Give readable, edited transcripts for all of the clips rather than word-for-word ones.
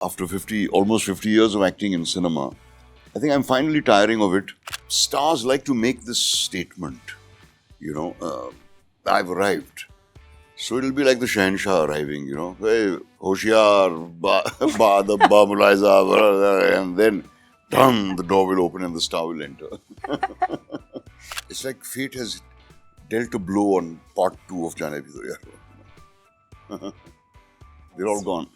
after almost 50 years of acting in cinema, I think I'm finally tiring of it. Stars like to make this statement, I've arrived. So it'll be like the Shahenshah arriving, hey, Hoshiyar, ba mulaiza, and then, dum, the door will open and the star will enter. It's like fate has dealt a blow on part 2 of Jaane Yaaro. They're all gone.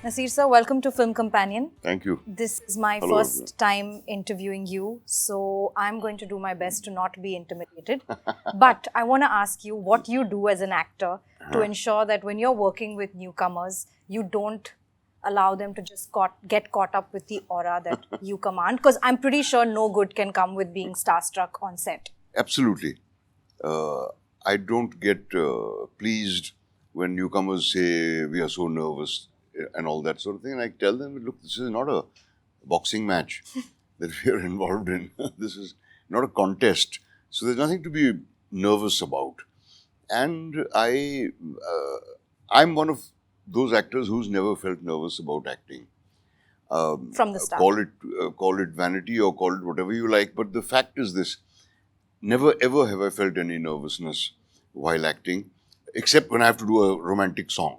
Naseer sir, welcome to Film Companion. Thank you. This is my Hello, first time interviewing you, so I'm going to do my best to not be intimidated. But I want to ask you what you do as an actor to ensure that when you're working with newcomers, you don't allow them to just get caught up with the aura that you command, because I'm pretty sure no good can come with being starstruck on set. Absolutely. I don't get pleased when newcomers say we are so nervous and all that sort of thing. And I tell them, look, this is not a boxing match that we are involved in. This is not a contest. So there's nothing to be nervous about. And I'm one of those actors who's never felt nervous about acting. From the start. Call it vanity or call it whatever you like. But the fact is this, never ever have I felt any nervousness while acting, except when I have to do a romantic song.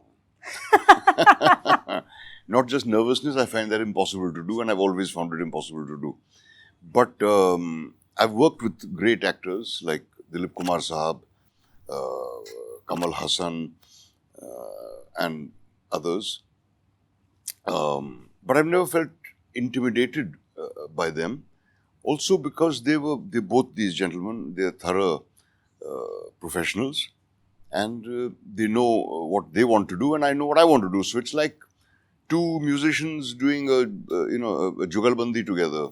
Not just nervousness, I find that impossible to do, and I've always found it impossible to do. But I've worked with great actors like Dilip Kumar Sahab, Kamal Hassan, and others. But I've never felt intimidated by them. Also because they're both these gentlemen, they're thorough professionals. And they know what they want to do, and I know what I want to do. So it's like two musicians doing a jugalbandi together.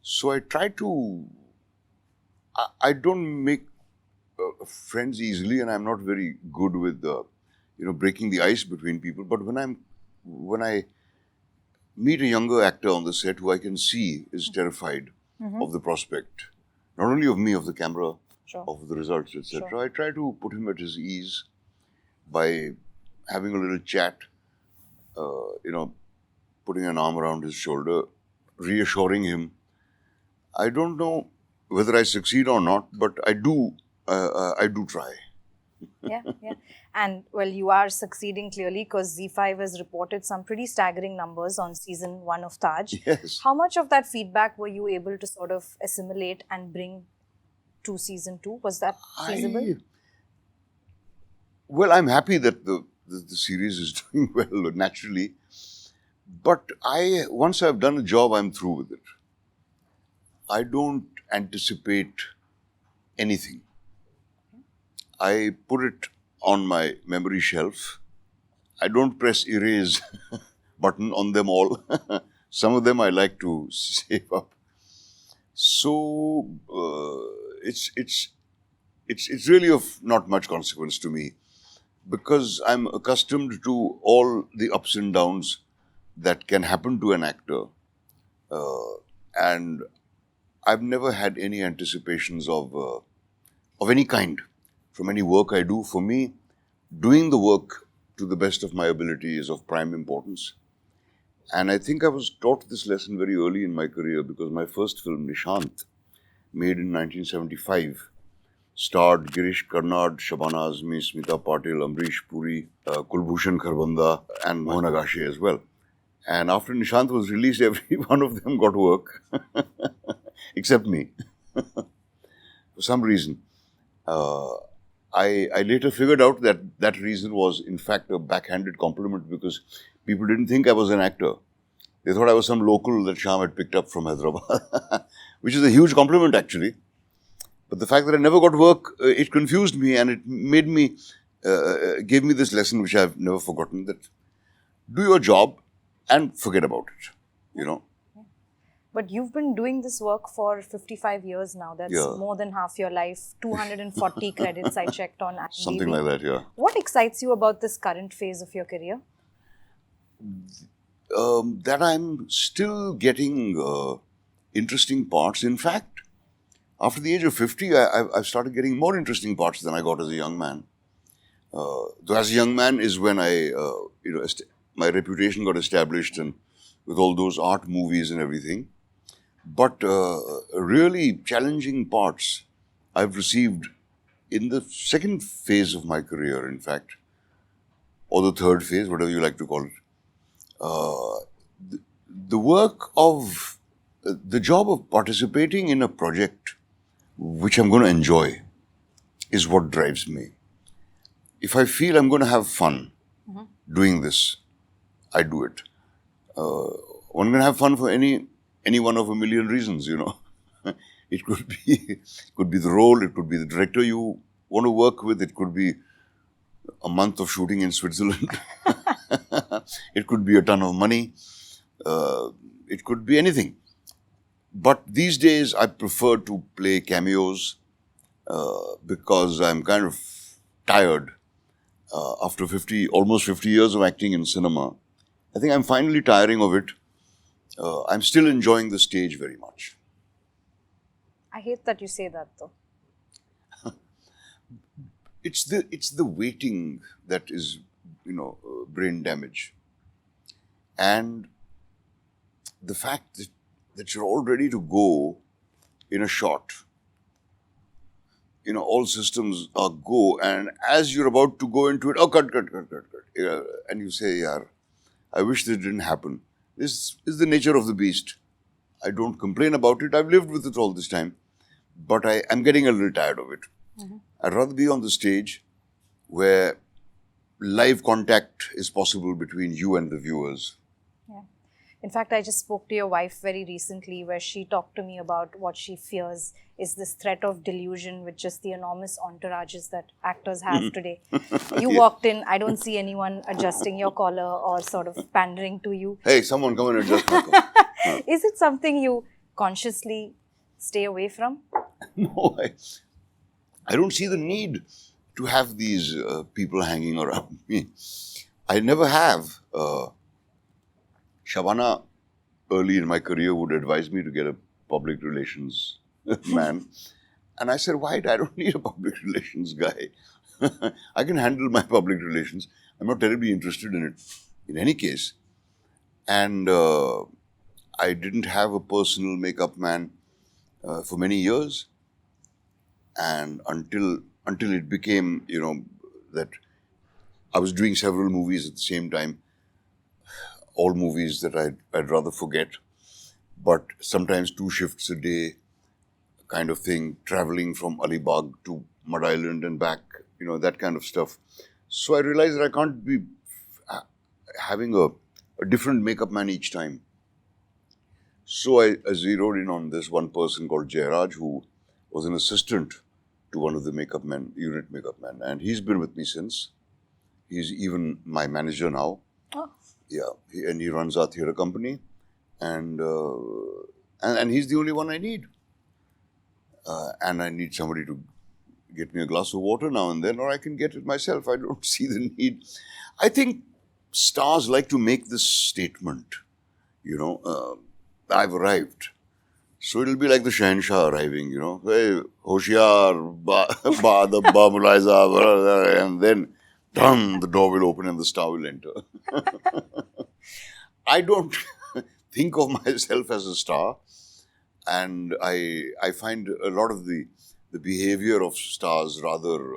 So I try to. I don't make friends easily, and I'm not very good with breaking the ice between people. But when I meet a younger actor on the set who I can see is terrified of the prospect, not only of me, of the camera. Sure. Of the results, etc. Sure. I try to put him at his ease by having a little chat, putting an arm around his shoulder, reassuring him. I don't know whether I succeed or not, but I do try. Yeah. And well, you are succeeding clearly, because ZEE5 has reported some pretty staggering numbers on season 1 of Taj. Yes. How much of that feedback were you able to sort of assimilate and bring to season 2? Was that feasible? Well, I'm happy that the series is doing well naturally. But once I've done a job, I'm through with it. I don't anticipate anything. I put it on my memory shelf. I don't press erase button on them all. Some of them I like to save up. So it's really of not much consequence to me, because I'm accustomed to all the ups and downs that can happen to an actor, and I've never had any anticipations of any kind from any work I do. For me, doing the work to the best of my ability is of prime importance. And I think I was taught this lesson very early in my career, because my first film, Nishant, made in 1975, starred Girish Karnad, Shabana Azmi, Smita Patil, Amrish Puri, Kulbhushan Kharbanda, and Mohan Agashe as well. And after Nishant was released, every one of them got work, except me. For some reason. I later figured out that reason was, in fact, a backhanded compliment, because people didn't think I was an actor. They thought I was some local that Shyam had picked up from Hyderabad, which is a huge compliment, actually. But the fact that I never got work, it confused me, and it made me, gave me this lesson which I've never forgotten, that do your job and forget about it, But you've been doing this work for 55 years now. That's more than half your life. 240 credits I checked on IMDb. Something like that, yeah. What excites you about this current phase of your career? That I'm still getting interesting parts. In fact, after the age of 50, I've started getting more interesting parts than I got as a young man. Though as a young man is when my reputation got established and with all those art movies and everything. But really challenging parts I've received in the second phase of my career, in fact, or the third phase, whatever you like to call it. The work of the job of participating in a project which I'm going to enjoy is what drives me. If I feel I'm going to have fun doing this, I do it. One can have fun for any one of a million reasons, you know. It could be the role, it could be the director you want to work with, it could be a month of shooting in Switzerland, it could be a ton of money, it could be anything. But these days, I prefer to play cameos because I'm kind of tired after almost 50 years of acting in cinema. I think I'm finally tiring of it. I'm still enjoying the stage very much. I hate that you say that though. It's the waiting that is, brain damage, and the fact that you're all ready to go in a shot. All systems are go, and as you're about to go into it, oh, cut. And you say, "Yeah, I wish this didn't happen." This is the nature of the beast. I don't complain about it. I've lived with it all this time, but I'm getting a little tired of it. I'd rather be on the stage where live contact is possible between you and the viewers. Yeah. In fact, I just spoke to your wife very recently where she talked to me about what she fears is this threat of delusion with just the enormous entourages that actors have today. You walked in, I don't see anyone adjusting your collar or sort of pandering to you. Hey, someone come and adjust my collar. Is it something you consciously stay away from? No, I don't see the need to have these people hanging around me. I never have. Shabana, early in my career, would advise me to get a public relations man. And I said, why? I don't need a public relations guy. I can handle my public relations. I'm not terribly interested in it in any case. And I didn't have a personal makeup man for many years. And until it became, that I was doing several movies at the same time, all movies that I'd rather forget, but sometimes 2 shifts a day kind of thing, traveling from Alibag to Mud Island and back, that kind of stuff. So I realized that I can't be having a different makeup man each time. So I zeroed in on this one person called Jairaj, who was an assistant to one of the unit makeup men. And he's been with me since. He's even my manager now. Oh. Yeah, and he runs our theatre company. And he's the only one I need. And I need somebody to get me a glass of water now and then, or I can get it myself. I don't see the need. I think stars like to make this statement, I've arrived. So it'll be like the Shahenshah arriving, hey, Hoshiar, the Mulaiza, and then, done, the door will open and the star will enter. I don't think of myself as a star, and I find a lot of the behavior of stars rather,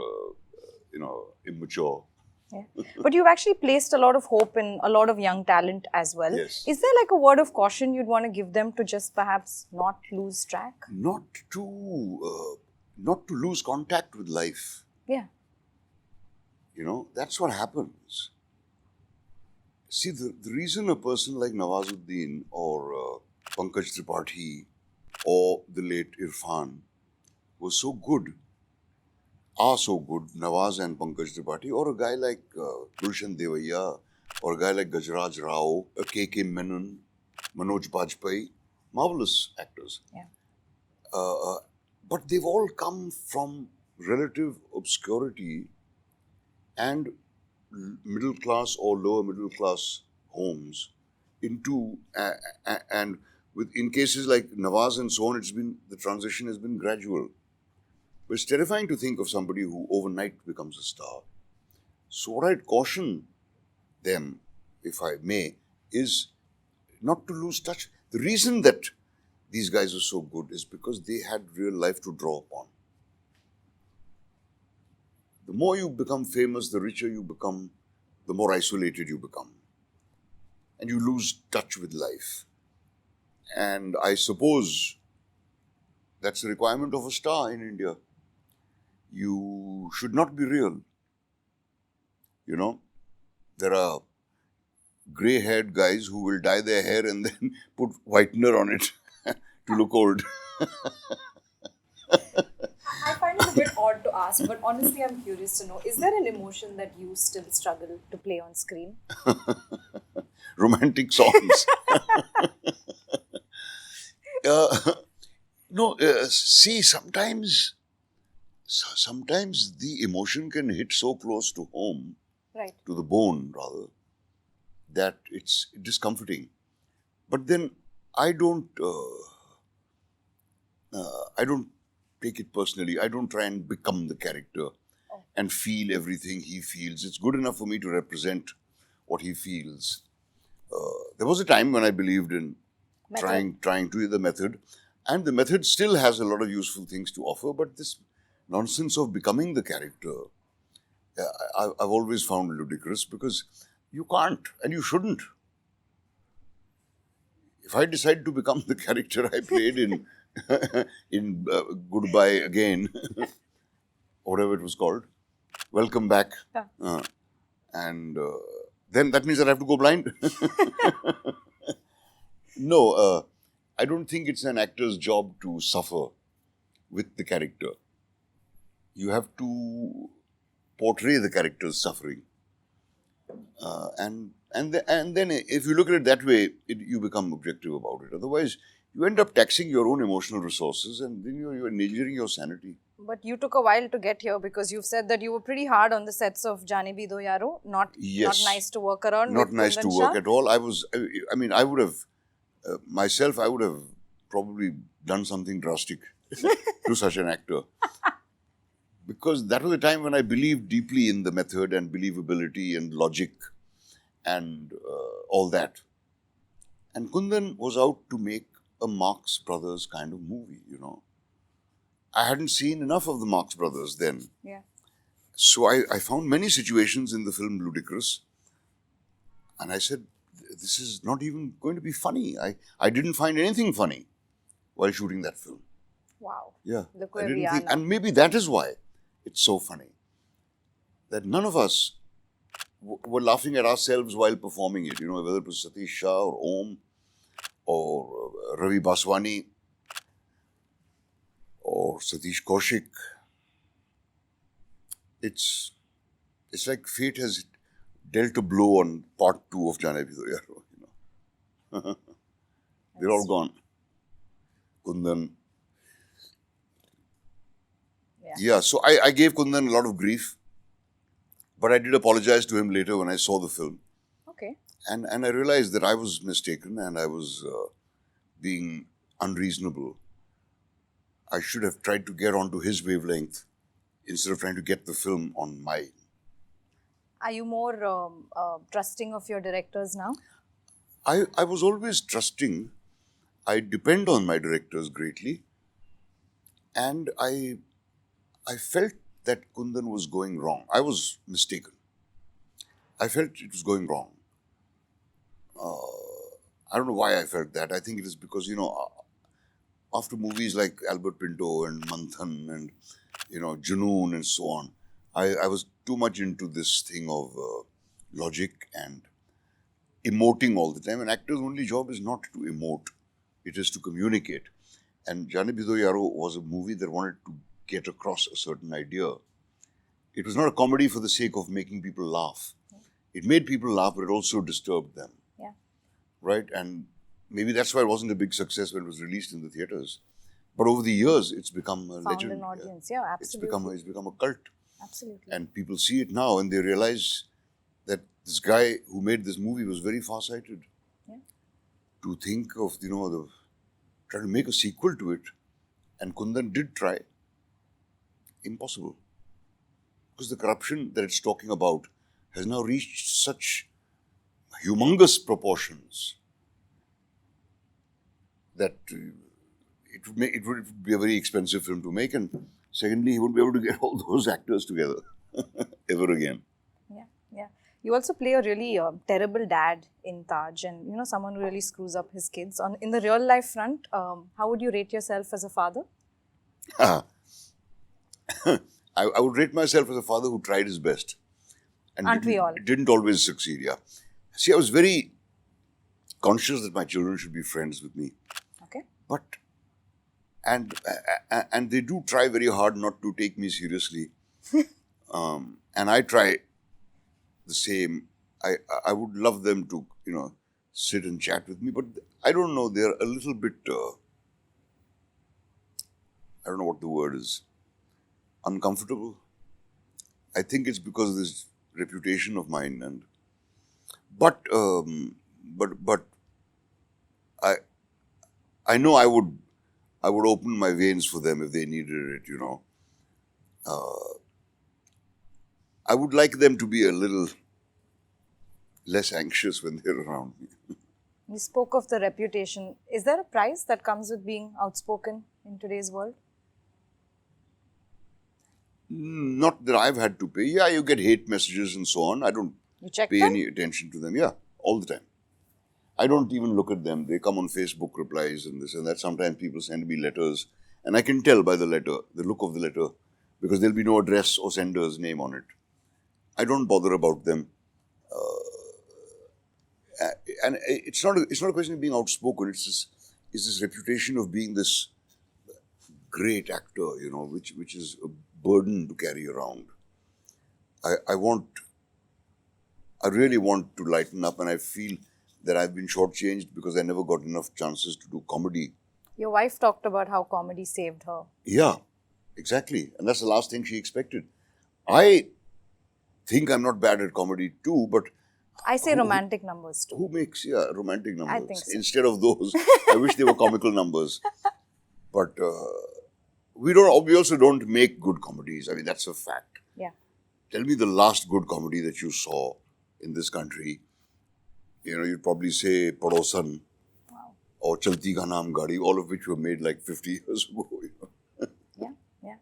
immature. Yeah. But you've actually placed a lot of hope in a lot of young talent as well. Yes. Is there like a word of caution you'd want to give them to just perhaps not lose track? Not to lose contact with life. Yeah. That's what happens. See, the reason a person like Nawazuddin or Pankaj Tripathi or the late Irfan was so good, Nawaz and Pankaj Tripathi, or a guy like Gulshan Devaiya, or a guy like Gajraj Rao, K.K. Menon, Manoj Bajpayee, marvelous actors. Yeah. But they've all come from relative obscurity and middle class or lower middle class homes into and In cases like Nawaz and so on, the transition has been gradual. But it's terrifying to think of somebody who overnight becomes a star. So what I'd caution them, if I may, is not to lose touch. The reason that these guys are so good is because they had real life to draw upon. The more you become famous, the richer you become, the more isolated you become. And you lose touch with life. And I suppose that's the requirement of a star in India. You should not be real. You know, there are grey-haired guys who will dye their hair and then put whitener on it to look old. I find it a bit odd to ask, but honestly, I'm curious to know, is there an emotion that you still struggle to play on screen? Romantic songs. No, see, sometimes the emotion can hit so close to home, Right. to the bone rather, that it's discomforting. But then I don't take it personally. I don't try and become the character and feel everything he feels. It's good enough for me to represent what he feels. There was a time when I believed in Method. trying to the method, and the method still has a lot of useful things to offer. But this nonsense of becoming the character, I've always found ludicrous, because you can't and you shouldn't. If I decide to become the character I played in in Goodbye Again, or whatever it was called, Welcome Back, Yeah. and then that means that I have to go blind. No, I don't think it's an actor's job to suffer with the character. You have to portray the character's suffering, and then if you look at it that way, you become objective about it. Otherwise, you end up taxing your own emotional resources, and then you're endangering your sanity. But you took a while to get here because you've said that you were pretty hard on the sets of Jaane Bhi Do Yaaro. Not Yes. nice to work around. Not with nice to Kundan work Shah. at all. I mean, I would have, myself, I would have probably done something drastic to such an actor. Because that was a time when I believed deeply in the method and believability and logic and all that. And Kundan was out to make a Marx Brothers kind of movie, you know. I hadn't seen enough of the Marx Brothers then. Yeah. So I found many situations in the film ludicrous. And I said, this is not even going to be funny. I didn't find anything funny while shooting that film. Wow. Yeah. Look I where didn't we are think, now. and maybe that is why it's so funny. That none of us were laughing at ourselves while performing it. You know, whether it was Satish Shah or Om or Ravi Baswani or Satish Kaushik. It's like fate has dealt a blow on part 2 of Jaane Bhi Do Yaaro, you know. They're all gone. Kundan. Yeah, so I gave Kundan a lot of grief, but I did apologize to him later when I saw the film. Okay. And I realized that I was mistaken and I was being unreasonable. I should have tried to get onto his wavelength instead of trying to get the film on mine. Are you more trusting of your directors now? I was always trusting. I depend on my directors greatly. And I felt that Kundan was going wrong. I was mistaken. I felt it was going wrong. I don't know why I felt that. I think it is because, you know, after movies like Albert Pinto and Manthan and, you know, Junoon and so on, I was too much into this thing of logic and emoting all the time. An actor's only job is not to emote, it is to communicate. And Jaane Bhi Do Yaaro was a movie that wanted to get across a certain idea. It was not a comedy for the sake of making people laugh. It made people laugh, but it also disturbed them. Yeah. Right? And maybe that's why it wasn't a big success when it was released in the theatres. But over the years, it's become a Found legend. an audience. Yeah, absolutely. It's become a cult. Absolutely. And people see it now and they realize that this guy who made this movie was very far-sighted. Yeah. To think of, you know, try to make a sequel to it, and Kundan did try. Impossible. Because the corruption that it's talking about has now reached such humongous proportions that it would be a very expensive film to make, and secondly, he wouldn't be able to get all those actors together ever again. Yeah, yeah. You also play a really terrible dad in Taj, and someone who really screws up his kids. In the real life front, how would you rate yourself as a father? I would rate myself as a father who tried his best and Aren't we all? didn't always succeed. Yeah. See, I was very conscious that my children should be friends with me, Okay. but and they do try very hard not to take me seriously, and I try the same. I would love them to sit and chat with me, but I don't know. They're a little bit. I don't know what the word is. Uncomfortable. I think it's because of this reputation of mine, and but I know I would open my veins for them if they needed it. I would like them to be a little less anxious when they're around me. You spoke of the reputation. Is there a price that comes with being outspoken in today's world? Not that I've had to pay. Yeah, you get hate messages and so on. I don't You check pay them? any attention to them. Yeah, all the time. I don't even look at them. They come on Facebook replies and this and that. Sometimes people send me letters, and I can tell by the letter, the look of the letter, because there'll be no address or sender's name on it. I don't bother about them. And it's not a question of being outspoken. It's this reputation of being this great actor, which is a burden to carry around. I really want to lighten up, and I feel that I've been shortchanged because I never got enough chances to do comedy. Your wife talked about how comedy saved her. Yeah, exactly. And that's the last thing she expected. I think I'm not bad at comedy too, but I say romantic numbers too. who makes romantic numbers? I think so. Instead of those, I wish they were comical numbers. But we also don't make good comedies. I mean, that's a fact. Yeah. Tell me the last good comedy that you saw in this country. You'd probably say Padosan or Chalti Ka Naam Gaadi, all of which were made like 50 years ago. Yeah.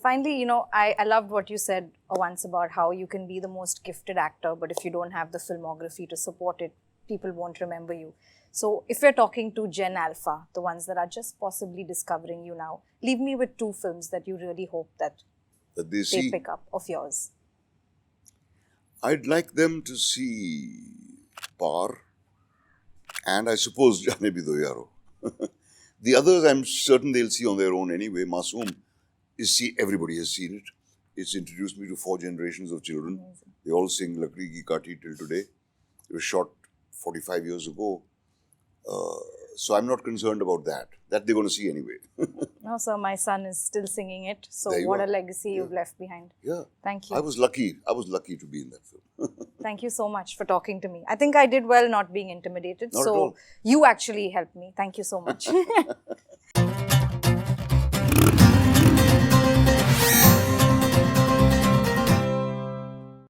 Finally, I loved what you said once about how you can be the most gifted actor, but if you don't have the filmography to support it, people won't remember you. So if we're talking to Gen Alpha, the ones that are just possibly discovering you now, leave me with 2 films that you really hope that they see. pick up of yours. I'd like them to see Par and I suppose Jaane bhi do Yaaro. The others I'm certain they'll see on their own anyway. Masoom everybody has seen it. It's introduced me to 4 generations of children. Amazing. They all sing Lakdi Ki Kathi till today. It was shot 45 years ago. So I'm not concerned about that. That they're going to see anyway. No, sir, my son is still singing it. So There you what are. a legacy you've left behind. Yeah. Thank you. I was lucky to be in that film. Thank you so much for talking to me. I think I did well not being intimidated. Not at So all. you actually helped me. Thank you so much.